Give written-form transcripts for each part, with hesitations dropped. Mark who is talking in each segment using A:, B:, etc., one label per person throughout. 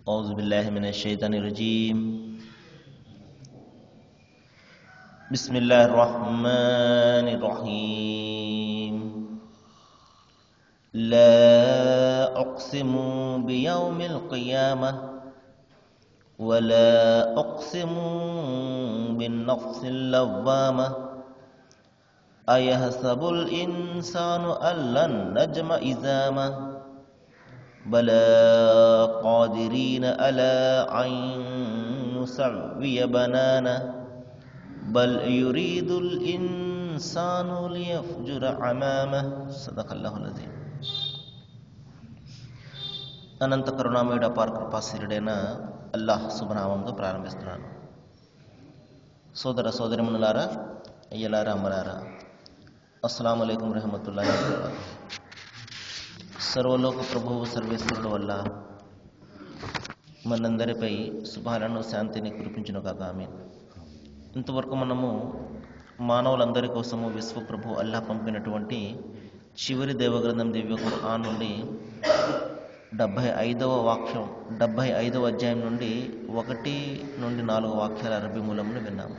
A: أعوذ بالله من الشيطان الرجيم. بسم الله الرحمن الرحيم. لا أقسم بيوم القيامة ولا أقسم بالنفس اللوامة أيحسب الإنسان أن لن نجمع عظامه بلى قادرين على أن نسوي بنانه بل يريد الإنسان ليفجر أمامه صدق الله العظيم. అనంత కరుణామయుడ అపార కృపాశీలుడైన అల్లాహ్ శుభనామంతో ప్రారంభిస్తున్నాను. సోదర సోదరిమణులారా, అయ్యలారా, అమ్మలారా, అస్సలాము అలైకుం రహమతుల్లాహి వబరకాతుహు. సర్వలోక ప్రభువు సర్వేశ్వరుడు వల్ల మనందరిపై శుభాలను శాంతిని కురిపించునుగాక. ఆమీన్. ఇంతవరకు మనము మానవులందరి కోసము విశ్వప్రభు అల్లాహ్ పంపినటువంటి చివరి దేవగ్రంథం దివ్య ఖురాన్ నుండి 75వ అధ్యాయం నుండి 1 నుండి 4 వాక్యాల అరబీ మూలంను విన్నాము.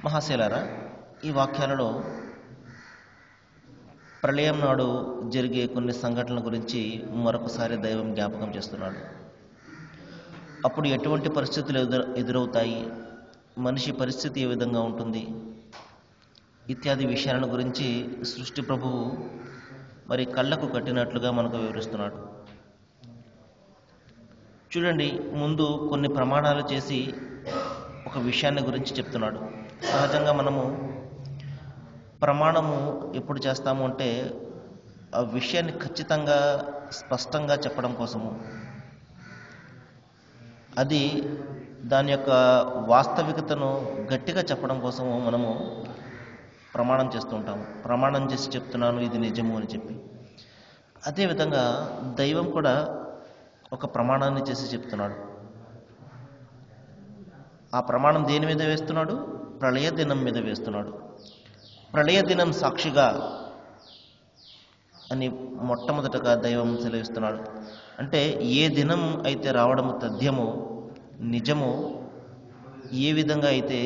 A: మహాశయులారా, ఈ వాక్యాలలో ప్రళయం నాడు జరిగే కొన్ని సంఘటనల గురించి మరొకసారి దైవం జ్ఞాపకం చేస్తున్నాడు. అప్పుడు ఎటువంటి పరిస్థితులు ఎదురవుతాయి, మనిషి పరిస్థితి ఏ విధంగా ఉంటుంది ఇత్యాది విషయాలను గురించి సృష్టి ప్రభువు మరి కళ్ళకు కట్టినట్లుగా మనకు వివరిస్తున్నాడు. చూడండి, ముందు కొన్ని ప్రమాణాలు చేసి ఒక విషయాన్ని గురించి చెప్తున్నాడు. సహజంగా మనము ప్రమాణము ఎప్పుడు చేస్తాము అంటే ఆ విషయాన్ని ఖచ్చితంగా స్పష్టంగా చెప్పడం కోసము, అది దాని యొక్క వాస్తవికతను గట్టిగా చెప్పడం కోసము మనము ప్రమాణం చేస్తూ ఉంటాము. ప్రమాణం చేసి చెప్తున్నాను ఇది నిజము అని చెప్పి. అదేవిధంగా దైవం కూడా ఒక ప్రమాణాన్ని చేసి చెప్తున్నాడు. ఆ ప్రమాణం దేని మీద వేస్తున్నాడు? ప్రళయ దినం మీద వేస్తున్నాడు. ప్రళయ దినం సాక్షిగా అని మొట్టమొదటగా దైవం సెలవిస్తున్నాడు. అంటే ఏ దినం అయితే రావడం తథ్యమో, నిజమో, ఏ విధంగా అయితే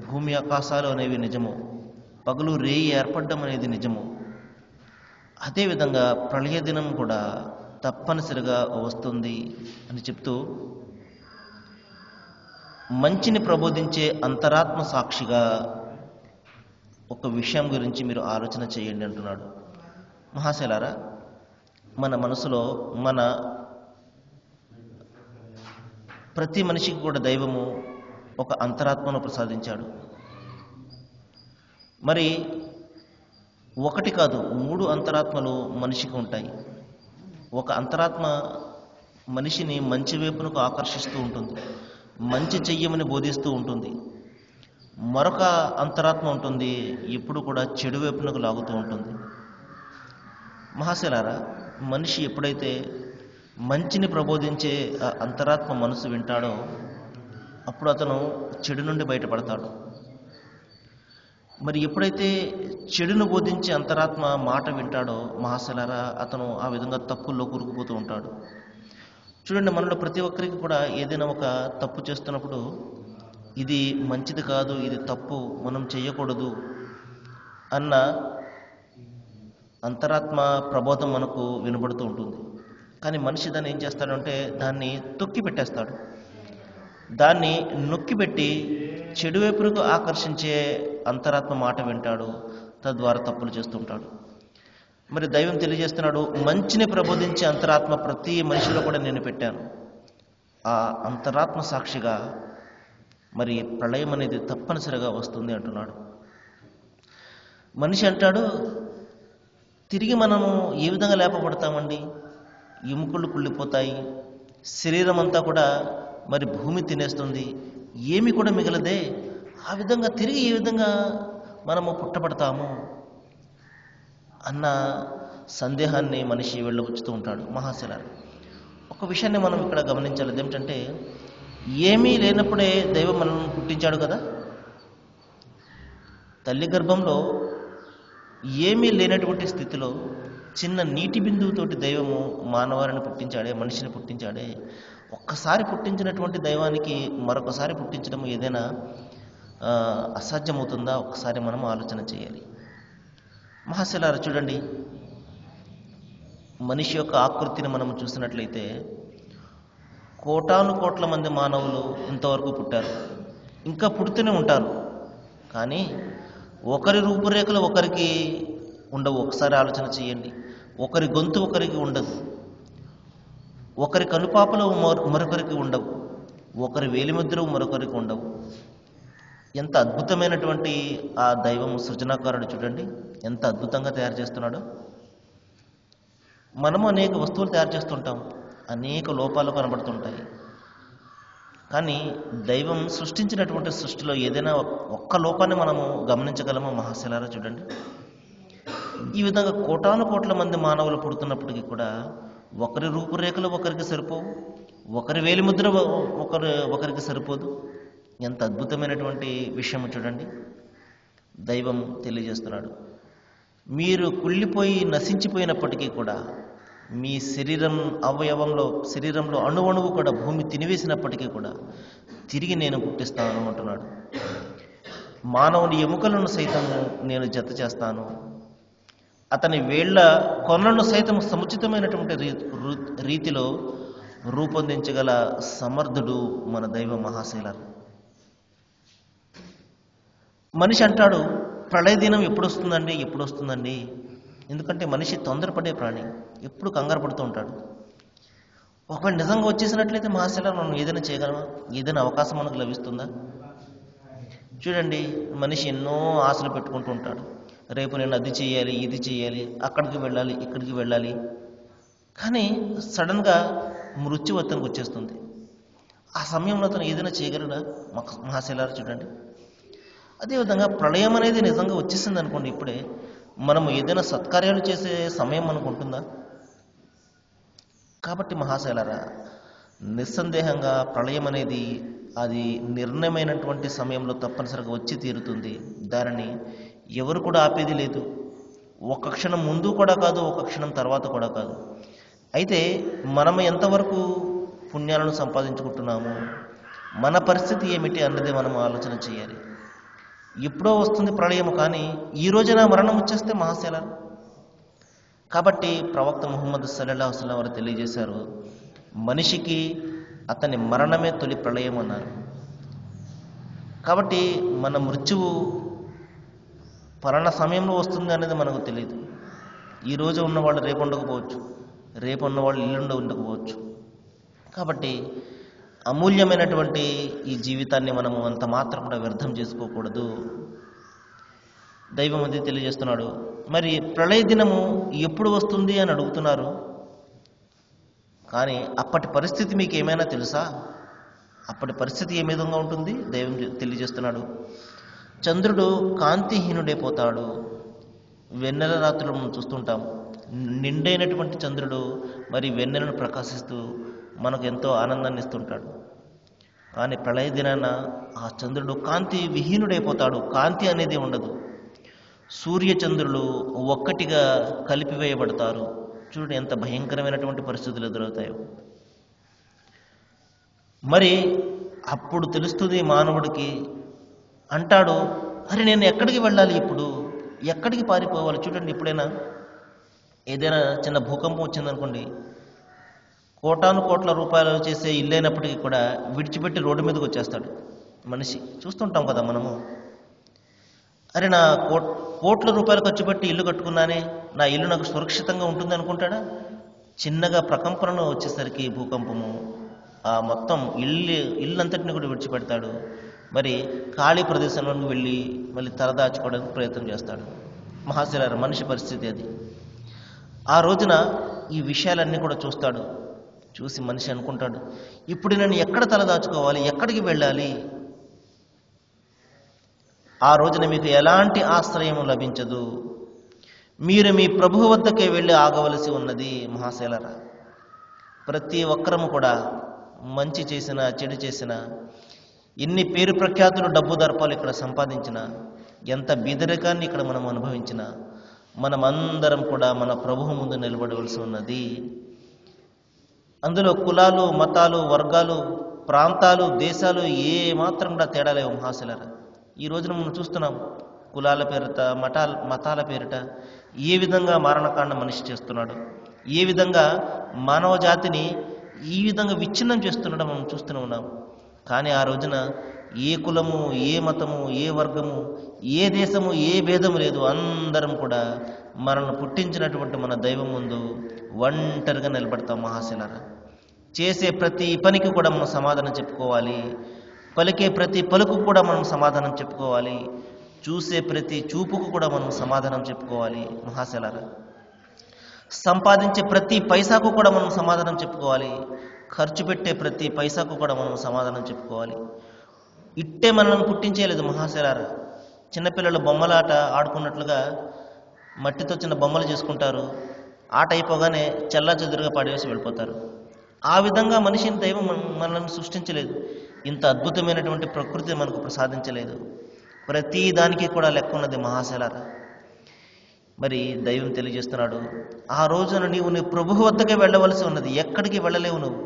A: భూమి ఆకాశాలు అనేవి నిజమో, పగలు రేయి ఏర్పడడం అనేది నిజమో, అదేవిధంగా ప్రళయ దినం కూడా తప్పనిసరిగా వస్తుంది అని చెప్తూ మంచిని ప్రబోధించే అంతరాత్మ సాక్షిగా ఒక విషయం గురించి మీరు ఆలోచన చేయండి అంటున్నాడు. మహాశయులారా, మన మనసులో ప్రతి మనిషికి కూడా దైవము ఒక అంతరాత్మను ప్రసాదించాడు. మరి ఒకటి కాదు, 3 అంతరాత్మలు మనిషికి ఉంటాయి. ఒక అంతరాత్మ మనిషిని మంచి వైపునకు ఆకర్షిస్తూ ఉంటుంది, మంచి చెయ్యమని బోధిస్తూ ఉంటుంది. మరొక అంతరాత్మ ఉంటుంది, ఎప్పుడు కూడా చెడు వైపునకు లాగుతూ ఉంటుంది. మహాశయులారా, మనిషి ఎప్పుడైతే మంచిని ప్రబోధించే ఆ అంతరాత్మ మనసు వింటాడో అప్పుడు అతను చెడు నుండి బయటపడతాడు. మరి ఎప్పుడైతే చెడును బోధించే అంతరాత్మ మాట వింటాడో మహాశయులారా, అతను ఆ విధంగా తప్పుల్లో కూరుకుపోతూ ఉంటాడు. చూడండి, మనలో ప్రతి ఒక్కరికి కూడా ఏదైనా ఒక తప్పు చేస్తున్నప్పుడు ఇది మంచిది కాదు, ఇది తప్పు, మనం చేయకూడదు అన్న అంతరాత్మ ప్రబోధం మనకు వినబడుతూ ఉంటుంది. కానీ మనిషి దాన్ని ఏం చేస్తాడంటే దాన్ని తొక్కి పెట్టేస్తాడు. దాన్ని నొక్కిపెట్టి చెడు వైపుకు ఆకర్షించే అంతరాత్మ మాట వింటాడు, తద్వారా తప్పులు చేస్తుంటాడు. మరి దైవం తెలియజేస్తున్నాడు, మంచిని ప్రబోధించే అంతరాత్మ ప్రతి మనిషిలో కూడా నేను పెట్టాను. ఆ అంతరాత్మ సాక్షిగా మరి ప్రళయం అనేది తప్పనిసరిగా వస్తుంది అంటున్నాడు. మనిషి అంటాడు, తిరిగి మనము ఏ విధంగా లేపబడతామండి? ఎముకలు కుళ్ళిపోతాయి, శరీరం అంతా కూడా మరి భూమి తినేస్తుంది, ఏమి కూడా మిగలదే. ఆ విధంగా తిరిగి ఏ విధంగా మనము పుట్టబడతాము అన్న సందేహాన్ని మనిషి వెళ్ళబుచ్చుతూ ఉంటాడు. మహాశయులారా, ఒక విషయాన్ని మనం ఇక్కడ గమనించాలి. ఏమిటంటే ఏమీ లేనప్పుడే దైవం మనల్ని పుట్టించాడు కదా. తల్లి గర్భంలో ఏమీ లేనటువంటి స్థితిలో చిన్న నీటి బిందువుతోటి దైవము మానవారిని పుట్టించాడే, మనిషిని పుట్టించాడే. ఒక్కసారి పుట్టించినటువంటి దైవానికి మరొకసారి పుట్టించడం ఏదైనా అసాధ్యమవుతుందా? ఒక్కసారి మనం ఆలోచన చేయాలి. మహాశిలారా చూడండి, మనిషి యొక్క ఆకృతిని మనం చూసినట్లయితే కోటాను కోట్ల మంది మానవులు ఇంతవరకు పుట్టారు, ఇంకా పుడుతూనే ఉంటారు. కానీ ఒకరి రూపురేఖలు ఒకరికి ఉండవు. ఒకసారి ఆలోచన చేయండి. ఒకరి గొంతు ఒకరికి ఉండదు, ఒకరి కనుపాపలు మరొకరికి ఉండవు, ఒకరి వేలిముద్ర మరొకరికి ఉండవు. ఎంత అద్భుతమైనటువంటి ఆ దైవం సృజనాకారుడు చూడండి, ఎంత అద్భుతంగా తయారు చేస్తున్నాడో. మనము అనేక వస్తువులు తయారు చేస్తుంటాం, అనేక లోపాలు కనబడుతుంటాయి. కానీ దైవం సృష్టించినటువంటి సృష్టిలో ఏదైనా ఒక్క లోపాన్ని మనము గమనించగలమో? మహాశిలారా చూడండి, ఈ విధంగా కోటాను కోట్ల మంది మానవులు పుడుతున్నప్పటికీ కూడా ఒకరి రూపురేఖలు ఒకరికి సరిపోవు, ఒకరి వేలిముద్ర ఒకరికి సరిపోదు. ఎంత అద్భుతమైనటువంటి విషయం చూడండి, దైవం తెలియజేస్తున్నాడు. మీరు కుళ్ళిపోయి నశించిపోయినప్పటికీ కూడా మీ శరీరంలో అణువణువు కూడా భూమి తినివేసినప్పటికీ కూడా తిరిగి నేను పుట్టిస్తాను అంటున్నాడు. మానవుని ఎముకలను సైతము నేను జత చేస్తాను, అతని వేళ్ల కొనలను సైతం సముచితమైనటువంటి రీతిలో రూపొందించగల సమర్థుడు మన దైవ మహాశైలారు. మనిషి అంటాడు, ప్రళయ దినం ఎప్పుడు వస్తుందండి? ఎందుకంటే మనిషి తొందరపడే ప్రాణి, ఎప్పుడు కంగారు పడుతూ ఉంటాడు. ఒకవేళ నిజంగా వచ్చేసినట్లయితే మహాశైలారు మనం ఏదైనా చేయగలమా? ఏదైనా అవకాశం మనకు లభిస్తుందా? చూడండి, మనిషి ఎన్నో ఆశలు పెట్టుకుంటూ ఉంటాడు. రేపు నేను అది చేయాలి, ఇది చేయాలి, అక్కడికి వెళ్ళాలి, ఇక్కడికి వెళ్ళాలి. కానీ సడన్గా మృత్యు అతనికి వచ్చేస్తుంది. ఆ సమయంలో అతను ఏదైనా చేయగలడా? మహాశైలారు చూడండి. అదేవిధంగా ప్రళయం అనేది నిజంగా వచ్చేసింది అనుకోండి, ఇప్పుడే మనము ఏదైనా సత్కార్యాలు చేసే సమయం మనకు ఉంటుందా? కాబట్టి మహాశైలారా, నిస్సందేహంగా ప్రళయం అనేది అది నిర్ణయమైనటువంటి సమయంలో తప్పనిసరిగా వచ్చి తీరుతుంది. దానిని ఎవరు కూడా ఆపేది లేదు. ఒక క్షణం ముందు కూడా కాదు, ఒక క్షణం తర్వాత కూడా కాదు. అయితే మనం ఎంతవరకు పుణ్యాలను సంపాదించుకుంటున్నాము, మన పరిస్థితి ఏమిటి అన్నది మనం ఆలోచన చేయాలి. ఎప్పుడో వస్తుంది ప్రళయం, కానీ ఈ రోజున మరణం వచ్చేస్తే మహాశైలారు. కాబట్టి ప్రవక్త ముహమ్మద్ సల్లల్లాహు అలైహి వసల్లం వారు తెలియజేశారు, మనిషికి అతని మరణమే తొలి ప్రళయం అన్నారు. కాబట్టి మన మృత్యువు పలానా సమయంలో వస్తుంది అనేది మనకు తెలియదు. ఈరోజు ఉన్నవాళ్ళు రేపు ఉండకపోవచ్చు, రేపు ఉన్నవాళ్ళు ఇల్లుండి ఉండకపోవచ్చు. కాబట్టి అమూల్యమైనటువంటి ఈ జీవితాన్ని మనము అంత మాత్రం కూడా వ్యర్థం చేసుకోకూడదు. దైవం అది తెలియజేస్తున్నాడు. మరి ప్రళయ దినము ఎప్పుడు వస్తుంది అని అడుగుతున్నారు, కానీ అప్పటి పరిస్థితి మీకు ఏమైనా తెలుసా? అప్పటి పరిస్థితి ఏ విధంగా ఉంటుంది? దైవం తెలియజేస్తున్నాడు. చంద్రుడు కాంతిహీనుడైపోతాడు. వెన్నెల రాత్రులు మనం చూస్తుంటాం, నిండైనటువంటి చంద్రుడు మరి వెన్నెలను ప్రకాశిస్తూ మనకు ఎంతో ఆనందాన్ని ఇస్తుంటాడు. కానీ ప్రళయ దినాన ఆ చంద్రుడు కాంతి విహీనుడైపోతాడు, కాంతి అనేది ఉండదు. సూర్యచంద్రులు ఒక్కటిగా కలిపివేయబడతారు. చూడండి ఎంత భయంకరమైనటువంటి పరిస్థితులు ఎదురవుతాయో. మరి అప్పుడు తెలుస్తుంది మానవుడికి. అంటాడు, అరే నేను ఎక్కడికి వెళ్ళాలి, ఇప్పుడు ఎక్కడికి పారిపోవాలి? చూడండి, ఎప్పుడైనా ఏదైనా చిన్న భూకంపం వచ్చిందనుకోండి, కోటాను కోట్ల రూపాయలు చేసే ఇల్లు అయినప్పటికీ కూడా విడిచిపెట్టి రోడ్డు మీదకి వచ్చేస్తాడు మనిషి. చూస్తుంటాం కదా మనము. అరే నా కోట్ల రూపాయలు ఖర్చు పెట్టి ఇల్లు కట్టుకున్నానే, నా ఇల్లు నాకు సురక్షితంగా ఉంటుంది అనుకుంటాడా? చిన్నగా ప్రకంపనలు వచ్చేసరికి భూకంపము ఆ మొత్తం ఇల్లంతటిని కూడా విడిచిపెడతాడు. మరి ఖాళీ ప్రదేశంలోకి వెళ్ళి మళ్ళీ తలదాచుకోవడానికి ప్రయత్నం చేస్తాడు. మహాశిలారు, మనిషి పరిస్థితి అది. ఆ రోజున ఈ విషయాలన్నీ కూడా చూస్తాడు. చూసి మనిషి అనుకుంటాడు, ఇప్పుడు నేను ఎక్కడ తలదాచుకోవాలి, ఎక్కడికి వెళ్ళాలి? ఆ రోజున మీకు ఎలాంటి ఆశ్రయం లభించదు. మీరు మీ ప్రభువు వద్దకే వెళ్ళి ఆగవలసి ఉన్నది. మహాశైలారా, ప్రతి ఒక్కరము కూడా మంచి చేసినా చెడు చేసినా, ఎన్ని పేరు ప్రఖ్యాతులు డబ్బు దర్పాలు ఇక్కడ సంపాదించినా, ఎంత బీదరికాన్ని ఇక్కడ మనం అనుభవించినా, మనమందరం కూడా మన ప్రభువు ముందు నిలబడవలసి ఉన్నది. అందులో కులాలు, మతాలు, వర్గాలు, ప్రాంతాలు, దేశాలు ఏ మాత్రం కూడా తేడా లేవు మహాశిలారా. ఈ రోజున మనం చూస్తున్నాం, కులాల పేరిట, మతాల పేరిట ఏ విధంగా మారణకాండ మనిషి చేస్తున్నాడు, ఏ విధంగా మానవ జాతిని ఈ విధంగా విచ్ఛిన్నం చేస్తున్నాడో మనం చూస్తూనే ఉన్నాం. కానీ ఆ రోజున ఏ కులము, ఏ మతము, ఏ వర్గము, ఏ దేశము, ఏ భేదము లేదు. అందరం కూడా మనల్ని పుట్టించినటువంటి మన దైవం ముందు ఒంటరిగా నిలబడతాం మహాశిలారా. చేసే ప్రతి పనికి కూడా మనం సమాధానం చెప్పుకోవాలి. పలికే ప్రతి పలుకు కూడా మనం సమాధానం చెప్పుకోవాలి. చూసే ప్రతి చూపుకు కూడా మనం సమాధానం చెప్పుకోవాలి మహాశిలారా. సంపాదించే ప్రతి పైసాకు కూడా మనం సమాధానం చెప్పుకోవాలి. ఖర్చు పెట్టే ప్రతి పైసాకు కూడా మనం సమాధానం చెప్పుకోవాలి. ఇట్టే మనల్ని పుట్టించేయలేదు మహాశిలారా. చిన్నపిల్లలు బొమ్మలాట ఆడుకున్నట్లుగా మట్టితో చిన్న బొమ్మలు చేసుకుంటారు. ఆట అయిపోగానే చెల్లా చెదురుగా పడేసి వెళ్ళిపోతారు. ఆ విధంగా మనిషిని దైవం మనల్ని సృష్టించలేదు. ఇంత అద్భుతమైనటువంటి ప్రకృతి మనకు ప్రసాదించలేదు. ప్రతి దానికి కూడా లెక్క ఉన్నది మహాశిలారా. మరి దైవం తెలియజేస్తున్నాడు, ఆ రోజున నీవు నీ ప్రభువు వద్దకే వెళ్ళవలసి ఉన్నది. ఎక్కడికి వెళ్ళలేవు. నువ్వు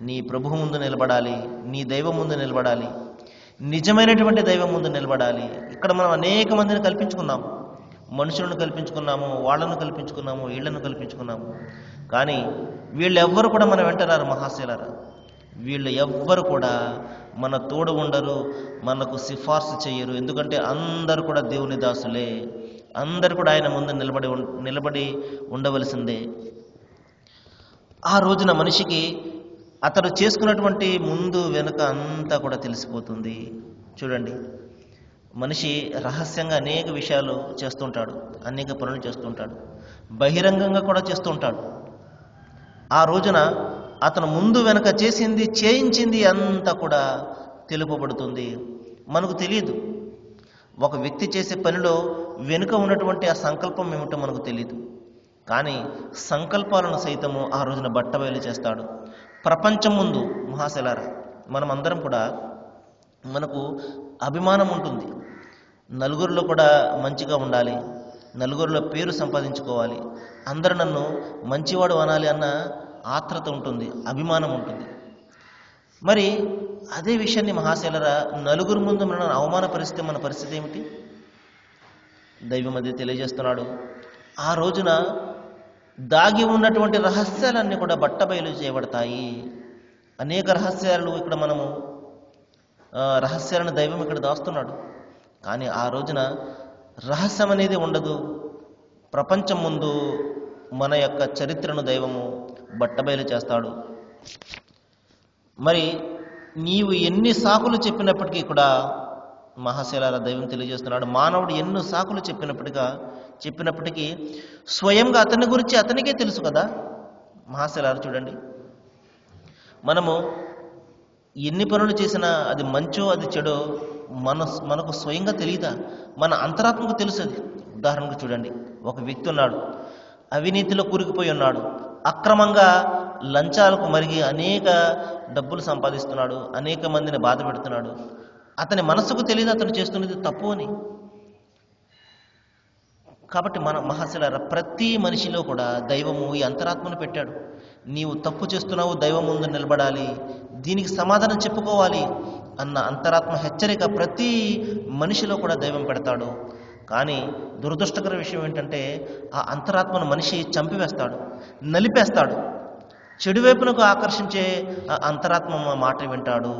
A: నీ ప్రభువు ముందు నిలబడాలి, నీ దైవం ముందు నిలబడాలి, నిజమైనటువంటి దైవం ముందు నిలబడాలి. ఇక్కడ మనం అనేక మందిని కల్పించుకున్నాం, మనుషులను కల్పించుకున్నాము, వాళ్ళను కల్పించుకున్నాము, వీళ్ళను కల్పించుకున్నాము. కానీ వీళ్ళెవ్వరు కూడా మన వెంటరారు మహాశిలారా. వీళ్ళు ఎవ్వరు కూడా మన తోడు ఉండరు, మనకు సిఫార్సు చేయరు. ఎందుకంటే అందరూ కూడా దేవుని దాసులే. అందరు కూడా ఆయన ముందు నిలబడి ఉండవలసిందే. ఆ రోజున మనిషికి అతడు చేసుకున్నటువంటి ముందు వెనుక అంతా కూడా తెలిసిపోతుంది. చూడండి, మనిషి రహస్యంగా అనేక విషయాలు చేస్తుంటాడు, అనేక పనులు చేస్తుంటాడు, బహిరంగంగా కూడా చేస్తుంటాడు. ఆ రోజున అతను ముందు వెనుక చేసింది, చేయించింది అంతా కూడా తెలుపబడుతుంది. మనకు తెలియదు. ఒక వ్యక్తి చేసే పనిలో వెనుక ఉన్నటువంటి ఆ సంకల్పం ఏమిటో మనకు తెలియదు. కానీ సంకల్పాలను సైతము ఆ రోజున బట్టబయలు చేస్తాడు ప్రపంచం ముందు మహాశిలారా. మనం అందరం కూడా, మనకు అభిమానం ఉంటుంది. నలుగురిలో కూడా మంచిగా ఉండాలి, నలుగురిలో పేరు సంపాదించుకోవాలి, అందరూ నన్ను మంచివాడు అనాలి అన్న ఆత్రత ఉంటుంది, అభిమానం ఉంటుంది. మరి అదే విషయాన్ని మహాశిలారా, నలుగురు ముందు మనం అవమానపరిస్తే మన పరిస్థితి ఏమిటి? దైవం అది తెలియజేస్తున్నాడు. ఆ రోజున దాగి ఉన్నటువంటి రహస్యాలన్నీ కూడా బట్టబయలు చేయబడతాయి. అనేక రహస్యాలు ఇక్కడ మనము రహస్యాలను దైవం ఇక్కడ దాస్తున్నాడు. కానీ ఆ రోజున రహస్యం అనేది ఉండదు. ప్రపంచం ముందు మన యొక్క చరిత్రను దైవము బట్టబయలు చేస్తాడు. మరి నీవు ఎన్ని సాకులు చెప్పినప్పటికీ కూడా మహాశిలారా, దైవం తెలియజేస్తున్నాడు, మానవుడు ఎన్నో సాకులు చెప్పినప్పటికీ స్వయంగా అతని గురించి అతనికే తెలుసు కదా మహాశిలారా. చూడండి, మనము ఎన్ని పనులు చేసినా అది మంచో అది చెడో మనకు స్వయంగా తెలియదా? మన అంతరాత్మకు తెలుసు అది. ఉదాహరణకు చూడండి, ఒక వ్యక్తి ఉన్నాడు, అవినీతిలో కూరుకుపోయి ఉన్నాడు, అక్రమంగా లంచాలకు మరిగి అనేక డబ్బులు సంపాదిస్తున్నాడు, అనేక మందిని బాధ పెడుతున్నాడు. అతని మనసుకు తెలియదు అతను చేస్తున్నది తప్పు అని. కాబట్టి మన మహాశిలారా, ప్రతి మనిషిలో కూడా దైవము ఈ అంతరాత్మను పెట్టాడు. నీవు తప్పు చేస్తున్నావు, దైవం ముందు నిలబడాలి, దీనికి సమాధానం చెప్పుకోవాలి అన్న అంతరాత్మ హెచ్చరిక ప్రతి మనిషిలో కూడా దైవం పెడతాడు. కానీ దురదృష్టకర విషయం ఏంటంటే, ఆ అంతరాత్మను మనిషి చంపివేస్తాడు, నలిపేస్తాడు. చెడు వైపునకు ఆకర్షించే ఆ అంతరాత్మ మాట వింటాడు.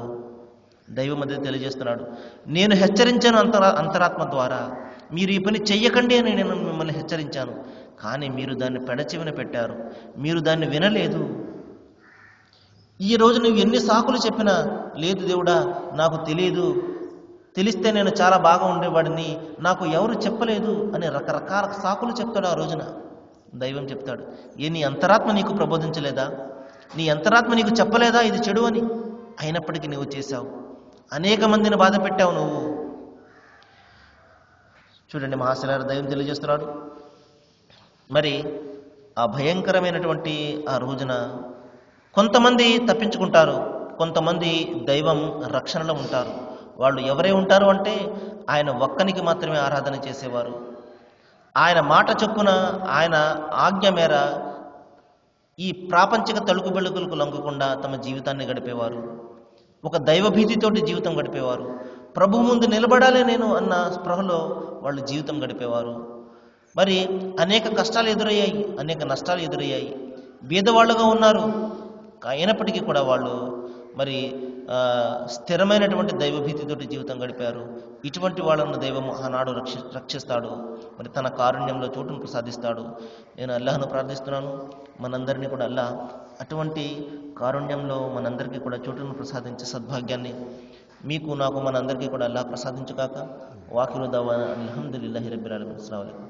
A: దైవం అదే తెలియజేస్తున్నాడు, నేను హెచ్చరించాను అంతరాత్మ ద్వారా, మీరు ఈ పని చెయ్యకండి అని నేను మిమ్మల్ని హెచ్చరించాను. కానీ మీరు దాన్ని పెడచెవిన పెట్టారు, మీరు దాన్ని వినలేదు. ఈ రోజు నువ్వు ఎన్ని సాకులు చెప్పినా, లేదు దేవుడా నాకు తెలియదు, తెలిస్తే నేను చాలా బాగా ఉండేవాడిని, నాకు ఎవరు చెప్పలేదు అని రకరకాల సాకులు చెప్తాడు. ఆ రోజున దైవం చెప్తాడు, నీ అంతరాత్మ నీకు ప్రబోధించలేదా? నీ అంతరాత్మ నీకు చెప్పలేదా ఇది చెడు అని? అయినప్పటికీ నువ్వు చేశావు, అనేక మందిని బాధ పెట్టావు నువ్వు. చూడండి మహాశిలారా, దైవం తెలియజేస్తున్నాడు. మరి ఆ భయంకరమైనటువంటి ఆ రోజున కొంతమంది తప్పించుకుంటారు, కొంతమంది దైవం రక్షణలో ఉంటారు. వాళ్ళు ఎవరై ఉంటారు అంటే, ఆయన ఒక్కనికి మాత్రమే ఆరాధన చేసేవారు, ఆయన మాట చొప్పున, ఆయన ఆజ్ఞ మేర ఈ ప్రాపంచిక తలుకు బెలుకులకు లొంగకుండా తమ జీవితాన్ని గడిపేవారు. ఒక దైవభీతితోటి జీవితం గడిపేవారు. ప్రభు ముందు నిలబడాలి నేను అన్న స్పృహలో వాళ్ళు జీవితం గడిపేవారు. మరి అనేక కష్టాలు ఎదురయ్యాయి, అనేక నష్టాలు ఎదురయ్యాయి, బీదవాళ్ళుగా ఉన్నారు. అయినప్పటికీ కూడా వాళ్ళు మరి స్థిరమైనటువంటి దైవభీతితోటి జీవితం గడిపారు. ఇటువంటి వాళ్ళను దైవము ఆనాడు రక్షిస్తాడు. మరి తన కారుణ్యంలో చోటును ప్రసాదిస్తాడు. నేను అల్లాహ్ను ప్రార్థిస్తున్నాను, మనందరినీ కూడా అల్లాహ్ అటువంటి కారుణ్యంలో మనందరికీ కూడా చోటును ప్రసాదించే సద్భాగ్యాన్ని మీకు నాకు మనందరికీ కూడా అల్లాహ్ ప్రసాదించుగాక. వాకిరు దావానా అల్హమ్దులిల్లాహి రబ్బిల్ ఆలమీన్. అస్సలాము అలైకుం.